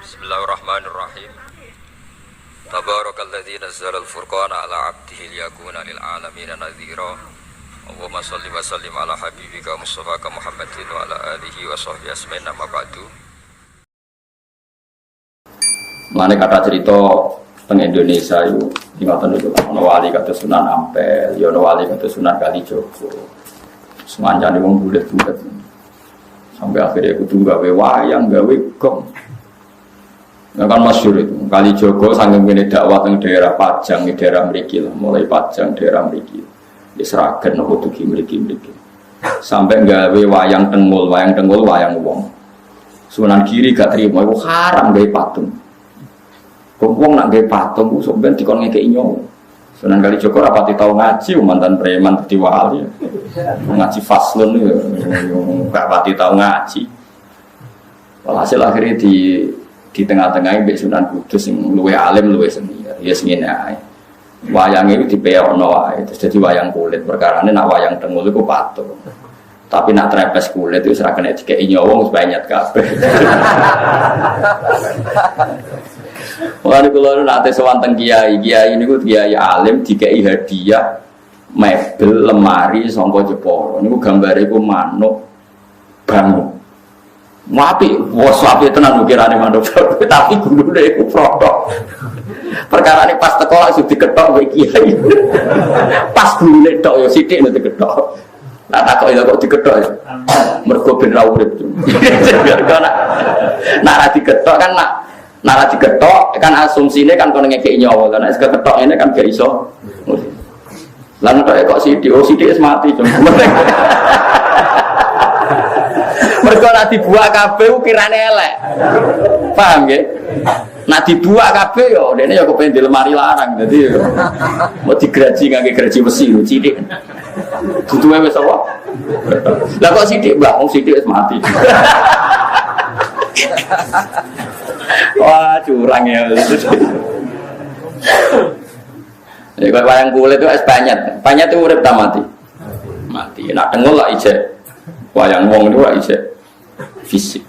Bismillahirrahmanirrahim. Tabarakalladzi nazzala al-furqana ala 'abdihi liyakuna lil 'alamin nadhira. Allahumma shalli wa sallim ala habibika Mustafa Muhammadin wa ala alihi wa sahbihi asma'in amma ba'du. Mane kata cerita teng Indonesia itu di ngoten niku ana wali kados Sunan Ampel, ya ana wali kados Sunan Kalijogo. Semanjane wong bulet-bulet. Sampai akhirnya kudu gawe wayang, gawe gong. Nah kan masyhur itu, Kalijogo saking kene dakwah teng daerah Pajang, di daerah mriki lah, mulai Pajang daerah mriki. Wis ragen apa dugi mriki. Sampai gawe wayang tengul wayang wong. Sunan Giri gak trimo, iku haram gawe patung. Wong nak gawe patung sok ben dikon ngekeki nyawa. Sunan Kalijogo rapati tau ngaji mantan preman dadi wali. Ngaji faslun yo gak pati tau ngaji. Walhasil akhirnya di tengah-tengah mbek Sunan Kudus sing luwih alim luwih senior. Ya sing ngene ae. Wayang itu dipeokno wae. Terus dadi wayang kulit. Perkarane nak wayang tengul iku patung. Tapi nak trepes kulit itu ora kena dikeki nyawa wis banyak kabeh. Mulane kula nate sowan teng kiai niku kiai alim dikeki hadiah mebel lemari saka Jepara. Niku gambare iku manuk bangun. Wapi, wapi tenan ukirane manuk. Tapi gulune iku protok. Perkarane pas teko langsung diketok kowe kiai. Pas gulune tok ya sithik nek diketok. Nah takok itu kok diketok ya. Mergo ben ra urip. Mergo nak ra diketok kan nak ra diketok kan asumsine kan kono ngekeki nyawa. Lah nek ketok ini kan gak iso. Lan kok sithik wis mati jeng. Mergo nek dibuak kabeh ukirane elek. Paham nggih? Nek dibuak kabeh yo dene yo kepen di lemari larang. Dadi yo mau digraji ngangge graji besi sithik. Duduhe wis apa? Lah kok sithik, Mbah? Wong sithik wis mati. Wah, curang ya. Ya kok wayang kulit itu es banyak. Banyak itu urip ta mati. Mati. Nak tengul lah ijek. Wayang wong itu lah ijek fisik.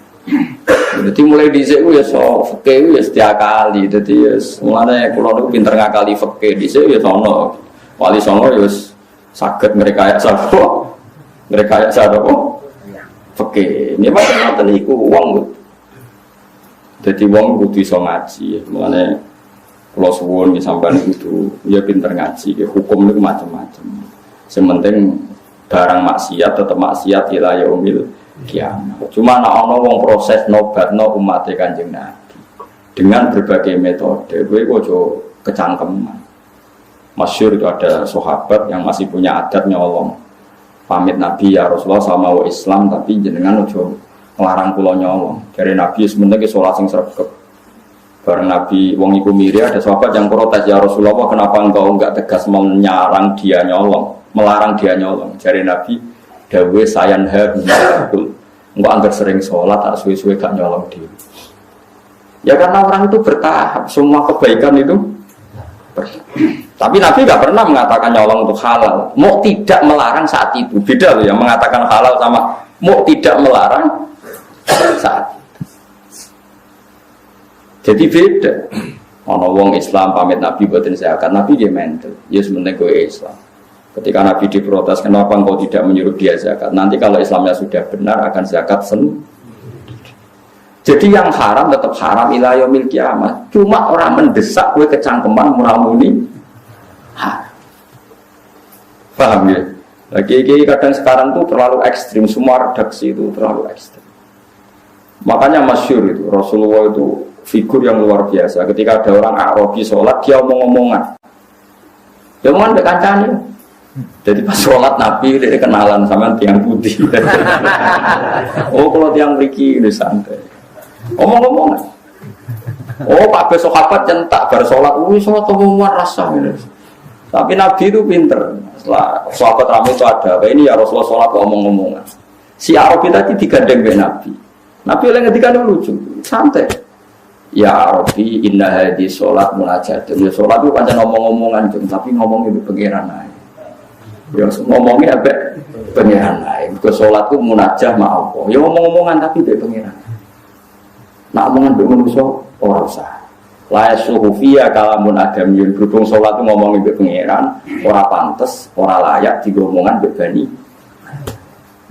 Jadi mulai dhisik ku ya so fikih ya setiap kali. Dadi ya mulane kula niku pinter ngakali fikih dhisik ya sono. Wali songo ya wis saged ngrekayasa sapa? Ngrekayasa apa? Fikih. Ini macam iku wong. Dadi wong kudu iso ngaji. Mulane kula suwun sampeyan kudu ya pinter ngaji. Hukum niku macam-macam. Sing penting barang maksiat tetap maksiat ila yaumil kiamat. Cuma ana wong proses nobatno umat Kanjeng Nabi dengan berbagai metode. Kowe aja kecangkeman. Masyhur itu ada sahabat yang masih punya adat nyolong. Pamit Nabi ya Rasulullah sama wa Islam tapi jenengan aja nglarang kula nyolong. Dari Nabi sementing salat sing sregep. Bareng Nabi wong iku miri ada sahabat yang protes ya Rasulullah kenapa engkau enggak tegas melarang dia nyolong. Dari Nabi dawe sayanha binakul. Engkau anggar sering sholat tak suwe-suwe gak nyolong diri. Ya karena orang itu bertahap. Semua kebaikan itu bertahap. Tapi Nabi gak pernah mengatakan nyolong itu halal. Mau tidak melarang saat itu. Beda loh yang mengatakan halal sama mau tidak melarang saat itu. Jadi beda. Ana wong Islam pamit Nabi boten zakat. Nabi dia mental. Ya sebenarnya kowe Islam. Ketika Nabi diprotes, kenapa engkau tidak menyuruh dia zakat? Nanti kalau Islamnya sudah benar akan zakat sendiri. Jadi yang haram tetap haram ila yaumil kiamat. Cuma orang mendesak kowe kecangkeman muramuni. Paham ya? Lagi kadang sekarang tuh terlalu ekstrim. Semua redaksi itu terlalu ekstrim. Makanya masyhur itu Rasulullah itu figur yang luar biasa. Ketika ada orang Arabi sholat, dia omong-omongan. Dia omongan dekat kancane. Jadi pas sholat Nabi dia kenalan sama tiang putih. Oh kalau tiang mriki ini santai. Omong-omongan. Oh Pak besok sahabat centak bar sholat. Sholat omongan rasa ini. Tapi Nabi itu pinter. Setelah sahabat ramai itu ada. Ini ya Rasulullah sholat omong-omongan. Si Arabi tadi digandeng ke Nabi. Nabi oleh ngetika lucu, santai. Ya Arabi inna hadhi sholat munajatun. Ya sholat itu pancen ngomong-ngomongan, tapi ngomong itu pengiran aja. Ya ngomongnya apa? Pengiran aja. Ke sholat itu munajah ma Allah. Ya ngomong-ngomongan tapi dia pengiran. Nak omongan mbek manusa ora usah. La suhufia kalamun adamiyun berhubung salat ngomongin mbek pangeran ora pantes, ora layak digomongan mbek bani.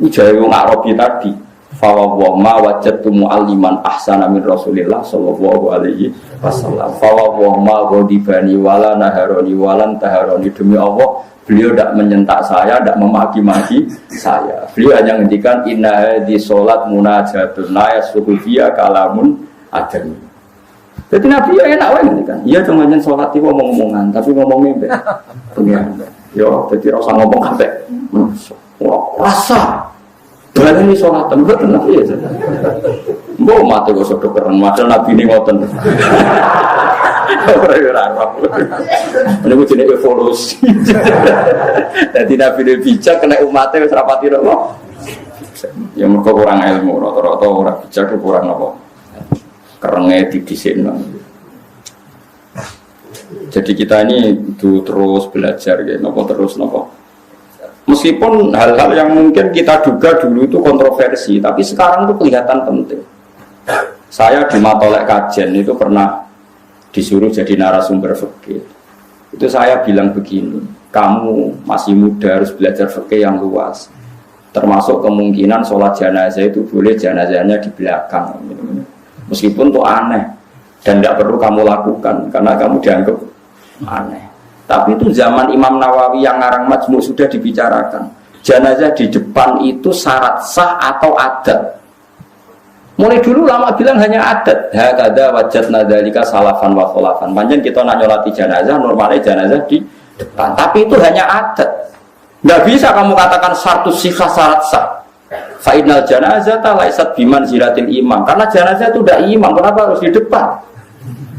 Ini jare wong Arabi tadi. Fa wa ma wajadtu mu'alliman ahsana min Rasulillah sallallahu alaihi wasallam. Fa wa ma ghadibani wala naharoni walan taharoni, demi Allah beliau tidak menyentak saya, tidak memaki-maki saya. Beliau hanya ngendikan inna di sholat munajatun la yasuhufia kalamun adami. Jadi Nabi ya enak wae ngendikan. Iya cuma nyen sholat itu ngomong-ngomongan, tapi ngomongnya mbek pengiran. Yo, jadi rasa ngomong kabeh. Rasa. Berani sholat tempat tenang ya. Mbok mate kok sedek keren, padahal Nabi ini ngoten. Ini jenis evolusi. Jadi Nabi ini bijak kena umatnya wis rapati apa? Ya mereka kurang ilmu, rata-rata orang bijak kurang apa? Kerengnya didhisikno. Jadi kita ini itu terus belajar gitu, terus nopo. Meskipun hal-hal yang mungkin kita duga dulu itu kontroversi, tapi sekarang itu kelihatan penting. Saya di Matolek Kajen itu pernah disuruh jadi narasumber fikih. Itu saya bilang begini, kamu masih muda harus belajar fikih yang luas. Termasuk kemungkinan sholat jenazah itu boleh jenazahnya di belakang. Meskipun itu aneh dan tidak perlu kamu lakukan karena kamu dianggap aneh. Tapi itu zaman Imam Nawawi yang ngarang Majmu' sudah dibicarakan. Jenazah di depan itu syarat sah atau adat. Mulai dulu lama bilang hanya adat. Hakada wajadna dzalika salafan wa khalafan. Panjen kita nak nyolati jenazah, normalnya jenazah di depan. Tapi itu hanya adat. Enggak bisa kamu katakan satu sifat syarat sah. Fa innal janazata laisat biman ziratil imam. Karena jenazah itu udah imam, kenapa harus di depan?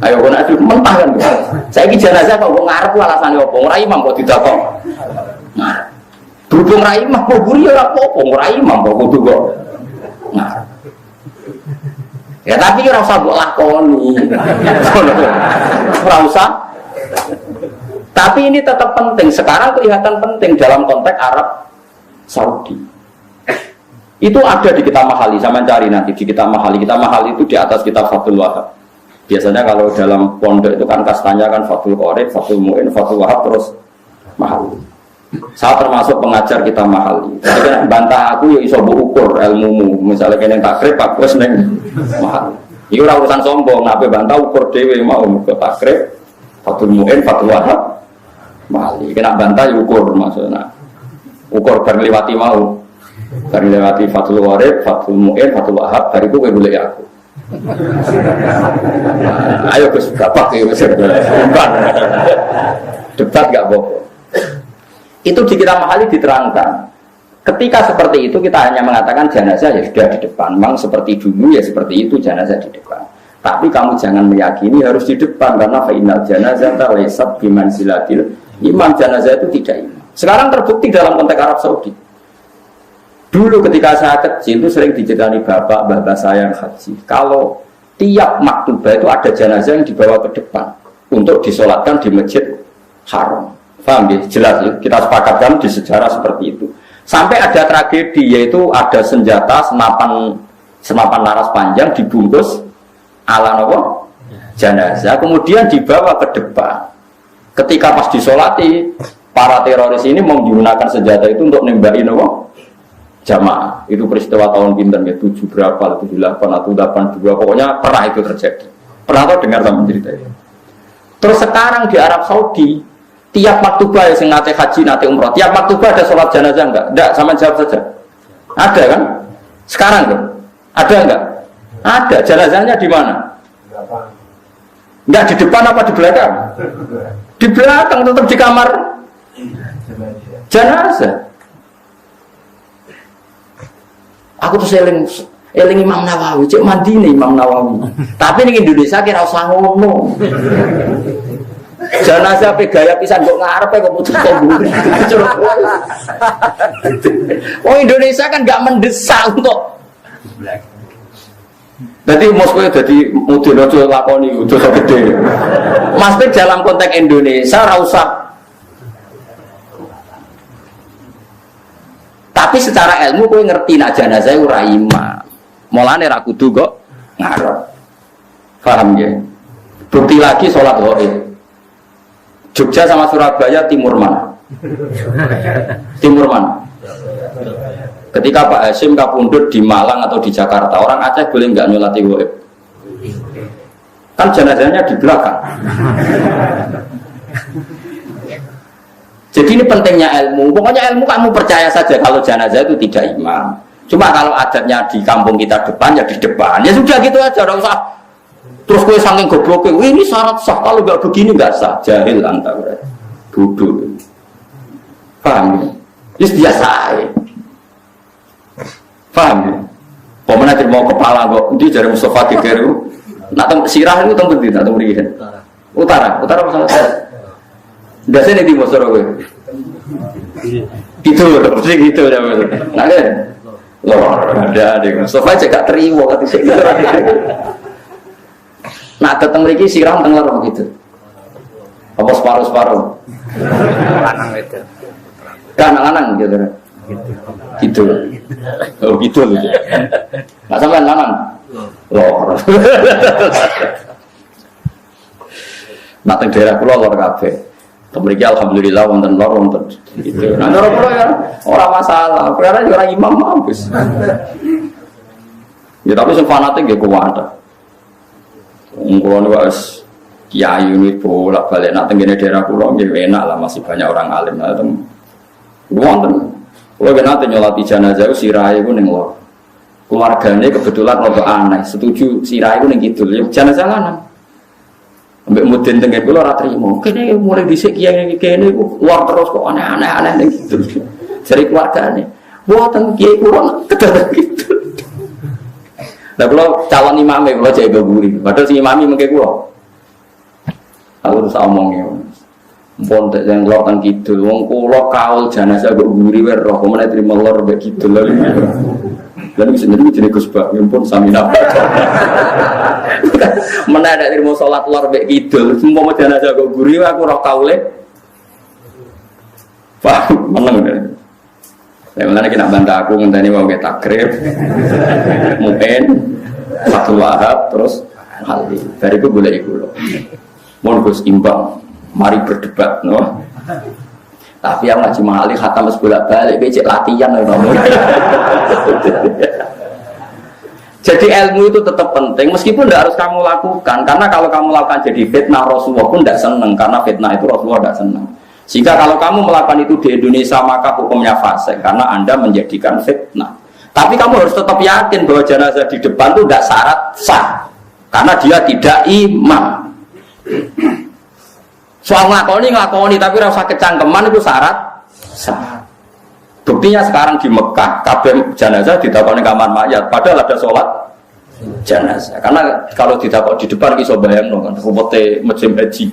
Ayo kok nak mentah kan. Saiki jenazah kok ngarep alasane opo? Ora imam kok didakok. Nah. Berhubung ra imam kok buri ora apa-apa, ora imam kok kudu kok. Nah. Ya tapi ora usah mbok lakoni. Ora usah. Tapi ini tetap penting. Sekarang kelihatan penting dalam konteks Arab Saudi. Itu ada di kitab Mahali, sama cari nanti di kitab Mahali. Kitab Mahali itu di atas kitab Fathul Wahab. Biasanya kalau dalam pondok itu kan kastanya kan Fathul Qorib, Fathul Mu'in, Fathul Wahab terus Mahali. Saya termasuk pengajar kitab Mahali. Jadi kan bantah aku ya iso ukur ilmumu. Misalnya kene takrib Pak wis ning Mahali. Iki ora urusan sombong, nape bantah ukur dhewe mau ke takrib Fathul Mu'in, Fathul Wahab Mahali. Kena bantah ya ukur maksudnya. Ukur bar liwati mau. Bar liwati Fathul Qorib, Fathul Mu'in, Fathul Wahab, bariku kowe golek aku. Ayo Gus bapak ya Gus. Debat gak apa-apa. Itu di kitab Mahali diterangkan. Ketika seperti itu kita hanya mengatakan jenazah ya sudah di depan. Memang seperti dulu ya seperti itu jenazah di depan. Tapi kamu jangan meyakini harus di depan karena fainal jenazah laysat bimanzilatil imam. Jenazah itu tidak imam. Sekarang terbukti dalam konteks Arab Saudi. Dulu ketika saya kecil itu sering diceritani bapak saya yang haji. Kalau tiap maktubah itu ada jenazah yang dibawa ke depan untuk disolatkan di Masjid Haram. Paham ya? Jelas ya? Kita sepakatkan di sejarah seperti itu. Sampai ada tragedi yaitu ada senjata senapan laras panjang dibungkus ala nopo jenazah kemudian dibawa ke depan. Ketika pas disolati para teroris ini menggunakan senjata itu untuk nembaki nopo jamaah. Itu peristiwa tahun pinten ya 7 berapa 78 atau 82 pokoknya pernah itu terjadi. Pernah tahu dengar sama cerita itu. Terus sekarang di Arab Saudi tiap maktubah yang nate haji nate umroh tiap maktubah ada sholat jenazah enggak? Enggak, sama jawab saja. Ada kan? Sekarang tuh ada enggak? Ada. Jenazahnya di mana? Enggak di depan apa di belakang? Di belakang, tetap di kamar jenazah. Aku tuh eling Imam Nawawi, cek mandi nih Imam Nawawi. Tapi di Indonesia kira usah ngomong. Jenazah pe gaya pisan kok ngarepe kok putus kok mburi. Oh Indonesia kan enggak mendesak untuk. Jadi Moskow jadi mudin aja lakoni dosa gede. Maksudnya dalam konteks Indonesia ora usah. Tapi secara ilmu kowe ngerti nak jenazah ora imam. Mulane ra kudu kok ngarep. Paham ya? Bukti lagi sholat gaib. Jogja sama Surabaya timur mana? Timur mana? Ketika Pak Hasyim kapundhut di Malang atau di Jakarta, orang Aceh boleh nggak nyolati gaib? Kan jenazahnya di belakang. Jadi ini pentingnya ilmu. Pokoknya ilmu kamu percaya saja kalau jenazah itu tidak imam. Cuma kalau adatnya di kampung kita depan ya di depan. Ya sudah gitu aja, tidak usah. Terus gue saking gobloknya, ini syarat sah. Kalau nggak begini nggak sah. Jahil anta berarti. Duduk. Paham ya? Itu biasa ya. Paham ya? Pemenang mau kepala kok. Itu dari Mustafa Dikeru. Nak sirah itu tempat di, nak tempat utara masalah. Biasanya di Mosoro gue. Gitu loh, mesti gitu ya. Nah kan, loh ada deh. Mustafa juga terima kata saya. Nak datang lagi sirah tengah loh gitu. Apa separuh? Lanang itu. Lanang gitu. Gitu. Oh gitu loh. Nggak sampai lanang. Lor. Nak teng daerah kula lor kabeh. Mriki alhamdulillah wonten lor wonten gitu. Nah lor kula ya ora masalah, karena ora imam mampus. Ya tapi sing fanatik nggih kuwat. Kula niku wis kiai ini bolak-balik nak teng daerah kula nggih enak lah, masih banyak orang alim lah teng. Wonten. Kula nate nyolati jenazah sirahe ku ning lor. Keluarganya kebetulan rada aneh, setuju sirah itu ning kidul, ya jenazah lanang. Ambek mudin teng kula ora trimo. Kene mulai dhisik kiai kene iku luar terus kok aneh-aneh ning kidul. Jare keluargane, "Mboten kiai kula kedadak kidul." Lah kula calon imame kula jaga guri. Padahal si imami mengke kula. Aku terus omongnya. Mpun tek yang lor teng kidul, wong kula kaul jenazah kok guri wae roh, meneh trimo lor mbek kidul lho. Lalu sendiri jenis Gus Bak, pun sami napa. Mana ada ilmu sholat luar bek kidul, semua jenazah kok gurih, aku roh kaule. Pak, menang deh. Saya malah nak bantah aku, ngenteni mau kita takrib, mungkin satu wahab, terus hal ini. Dari itu boleh ikut loh. Mohon Gus imbang, mari berdebat, no. Tapi yang ngaji mahali khatam bolak-balik becek latihan kamu. Jadi ilmu itu tetap penting meskipun tidak harus kamu lakukan, karena kalau kamu lakukan jadi fitnah, Rasulullah pun tidak senang, karena fitnah itu Rasulullah tidak senang. Sehingga kalau kamu melakukan itu di Indonesia maka hukumnya fasik, karena Anda menjadikan fitnah. Tapi kamu harus tetap yakin bahwa jenazah di depan itu tidak syarat sah, karena dia tidak imam. Soal ngelakoni, tapi rasa kecangkeman itu syarat sah. Buktinya sekarang di Mekah, kabeh jenazah ditakoni kamar mayat, padahal ada sholat jenazah. Karena kalau ditakok di depan iso bayang kan, ruwete musim haji.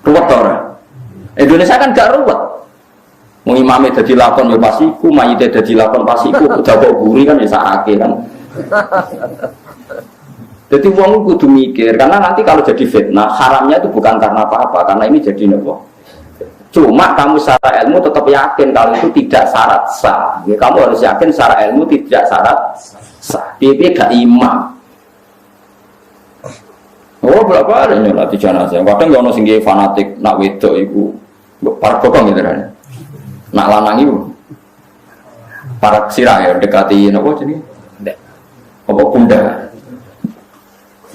Ruwet ora? Indonesia kan gak ruwet. Mau imamnya dadi lakon ya pasiku, mayite dadi lakon pasiku, udah kok guri kan ya sakake kan. Jadi uang kudu mikir, karena nanti kalau jadi fitnah, haramnya itu bukan karena apa-apa, karena ini jadi nopo. Cuma kamu secara ilmu tetap yakin kalau itu tidak syarat sah. Ya, kamu harus yakin secara ilmu tidak syarat sah. Dia gak imam. Oh berapa ada nyolati jenazah? Kadang gak ono sing fanatik nak wedok iku, para bokong gitu kan. Nak lanang iku, para sirah ya dekati nopo jadi. Apa bunda?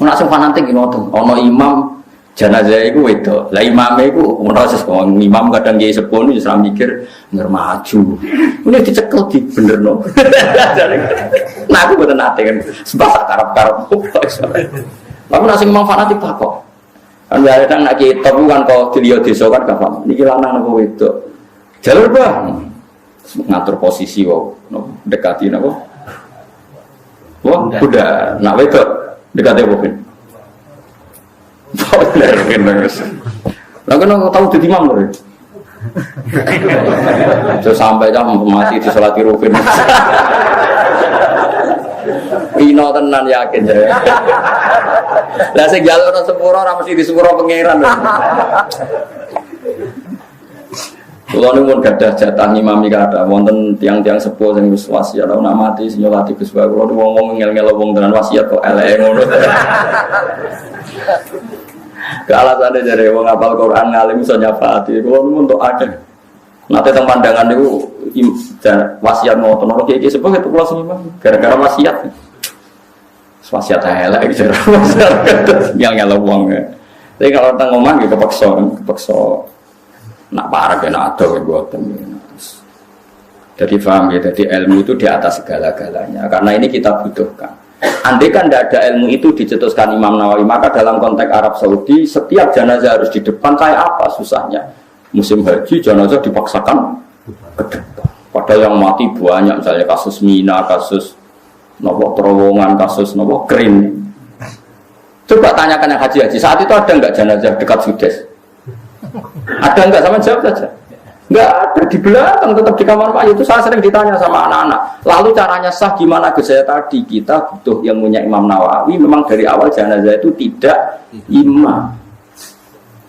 Nak sing fanatik ngoten, ana imam jenazah iku wedok. Lah imame iku proses kok imam kadang kiai sepuh wis ra mikir ngger maju. Ini dicekel di benerno. Nah aku boten nate kan sebab karep-karep. Aku nak sing imam fanatik tak kok. Kan kadang nak kiai top kan kok diliyo desa kan gak paham. Niki lanang napa wedok. Jalur Bang. Ngatur posisi wae, dekati napa? Wah, udah nak wedok dekatnya mungkin. Lah kan aku tahu jadi imam loh. Terus sampai jam mati di sholat rukun. Pino tenan yakin saya. Lah sing jalur sepuro ora mesti di sepuro pangeran. Kalau nih pun gadah jatah ngimami kada, wonten tiang-tiang sepuh yang wis wasiat, aku nak mati sinyolati Gus Bae. Kalau nih ngomong ngel-ngel wong tenan wasiat kok elek ngono. Kealasannya dari wong apal Quran ngalim iso nyafaati. Kalau nih untuk ada. Nanti teng pandangan niku wasiat ngoten ora iki sepuh itu kula seniman gara-gara wasiat. Wasiat elek gitu. Ngel-ngel wong. Tapi kalau teng omah nggih kepeksa. Nak parah kena ada buatan. Jadi paham ya, jadi ilmu itu di atas segala-galanya. Karena ini kita butuhkan. Andai kan tidak ada ilmu itu dicetuskan Imam Nawawi, maka dalam konteks Arab Saudi setiap jenazah harus di depan. Kayak apa susahnya? Musim haji jenazah dipaksakan ke depan. Padahal yang mati banyak, misalnya kasus Mina, kasus nopo terowongan, kasus nopo kering. Coba tanyakan yang haji-haji. Saat itu ada nggak jenazah dekat Sudes? Ada enggak? Sama jawab saja. Enggak ada, di belakang tetap di kamar mayit. Itu saya sering ditanya sama anak-anak. Lalu caranya sah gimana? Saya tadi kita butuh yang punya Imam Nawawi. Memang dari awal jenazah itu tidak imam.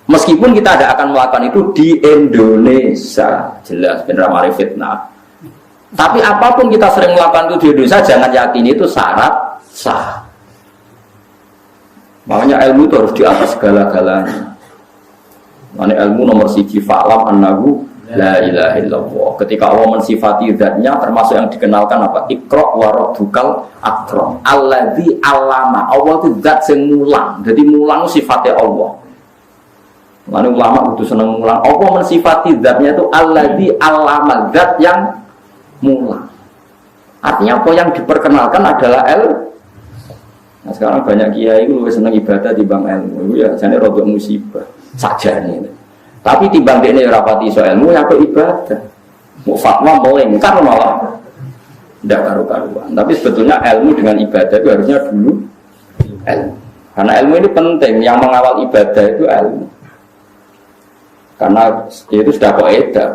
Meskipun kita tidak akan melakukan itu di Indonesia, jelas benar mari fitnah. Tapi apapun kita sering melakukan itu di Indonesia, jangan yakini itu syarat sah. Makanya ilmu itu harus di atas segala-galanya. Karena ilmu nomor siji fa'lam annahu la ilaha illallah. Ketika Allah mensifati zatnya termasuk yang dikenalkan apa? Iqra wa rabbukal akram. Alladzi 'allama. Allah itu zat sing mulang. Jadi mulang sifatnya Allah. Lalu ulama itu senang mulang. Allah mensifati zatnya itu alladzi 'allama, zat yang mulang. Artinya apa yang diperkenalkan adalah Nah sekarang banyak kiai itu lebih senang ibadah dibanding ilmu. Itu ya jane rodok musibah. Saja nih, tapi timbang dia ini rapati so ilmu ya ke ibadah, mau fatwa melengkar malah tidak karu-karuan. Tapi sebetulnya ilmu dengan ibadah itu harusnya dulu ilmu, karena ilmu ini penting. Yang mengawal ibadah itu ilmu, karena itu sudah kaidah.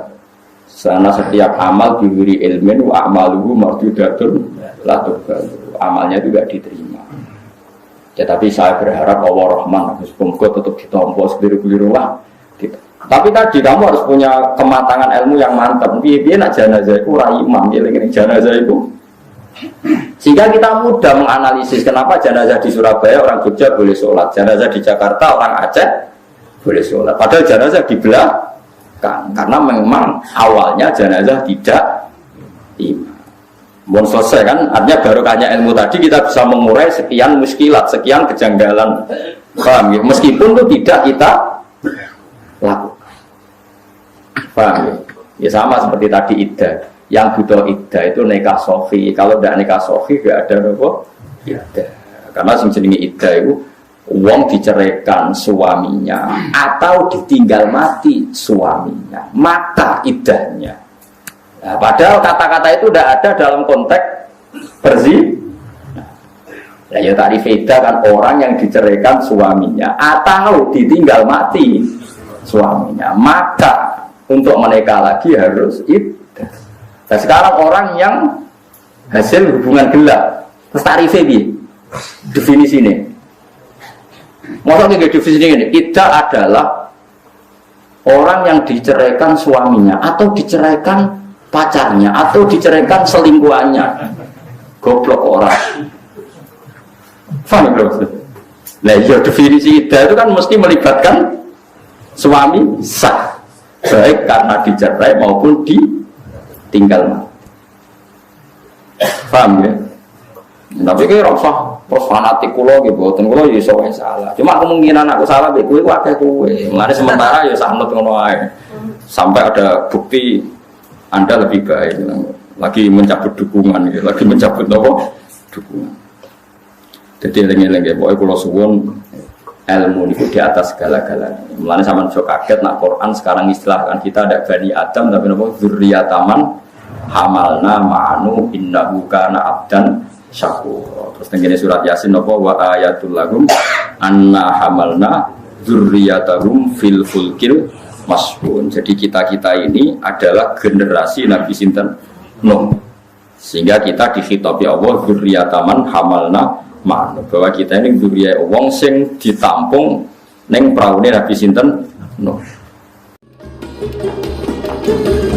Karena setiap amal diberi ilmu, wa amaluhu mardudatun la tuqbalu. Amalnya juga diterima. Ya, tapi saya berharap Allah Rahman, semoga tetap ditompo sendiri-sendiri lah. Tapi tadi kamu harus punya kematangan ilmu yang mantap. Biar nak jenazah itu rahimah, ini jenazah itu. Sehingga kita mudah menganalisis kenapa jenazah di Surabaya orang Jogja boleh sholat, jenazah di Jakarta orang Aceh boleh sholat. Padahal jenazah di belakang, karena memang awalnya jenazah tidak imam. Mau selesai kan, artinya barokahnya ilmu tadi kita bisa mengurai sekian muskilat, sekian kejanggalan, paham ya? Meskipun itu tidak kita lakukan, paham ya? Ya sama seperti tadi iddah, yang butuh iddah itu nikah sofi. Kalau tidak nikah sofi, tidak ada apa iddah. Karena jenenge iddah itu uang diceraikan suaminya atau ditinggal mati suaminya, maka iddahnya. Nah, padahal kata-kata itu tidak ada dalam konteks berzina. Nah, ya tadi beda kan orang yang diceraikan suaminya atau ditinggal mati suaminya, maka untuk menikah lagi harus iddah. Nah, sekarang orang yang hasil hubungan gelap, terus tarifnya definisi ini. Maksudnya definisi ini, iddah adalah orang yang diceraikan suaminya atau diceraikan pacarnya atau diceraikan selingkuhannya. Goblok orang. Paham bro? Nah, ya definisi iddah itu kan mesti melibatkan suami sah, baik karena dicerai maupun ditinggal. Paham ya? Tapi kayak rasa fanatik kulo gitu, boten kulo ya iso salah. Cuma kemungkinan aku salah, kowe akeh kowe. Mulane sementara ya sanut ngono ae. Sampai ada bukti Anda lebih baik, lagi mencabut dukungan, gitu. Lagi mencabut apa? Dukungan. Jadi lengi-lengi, pokoknya kalau suwun ilmu itu di atas segala-galanya. Mulanya sama so kaget, nak Quran sekarang istilahkan kita ada Bani Adam, tapi apa? Dzurriyyataman hamalna ma'anu innahu kana abdan syakur. Terus tenggine surat Yasin apa? Wa ayatul lahum anna hamalna dzurriyyatahum fil fulkil Mashhun. Jadi kita ini adalah generasi Nabi Sinten Nuh. Sehingga kita dikhitabi Allah dzurriyyataman hamalna ma'an. Bahwa kita ini dzurriyyah wong sing ditampung ning praune Nabi Sinten Nuh. wabarakatuh.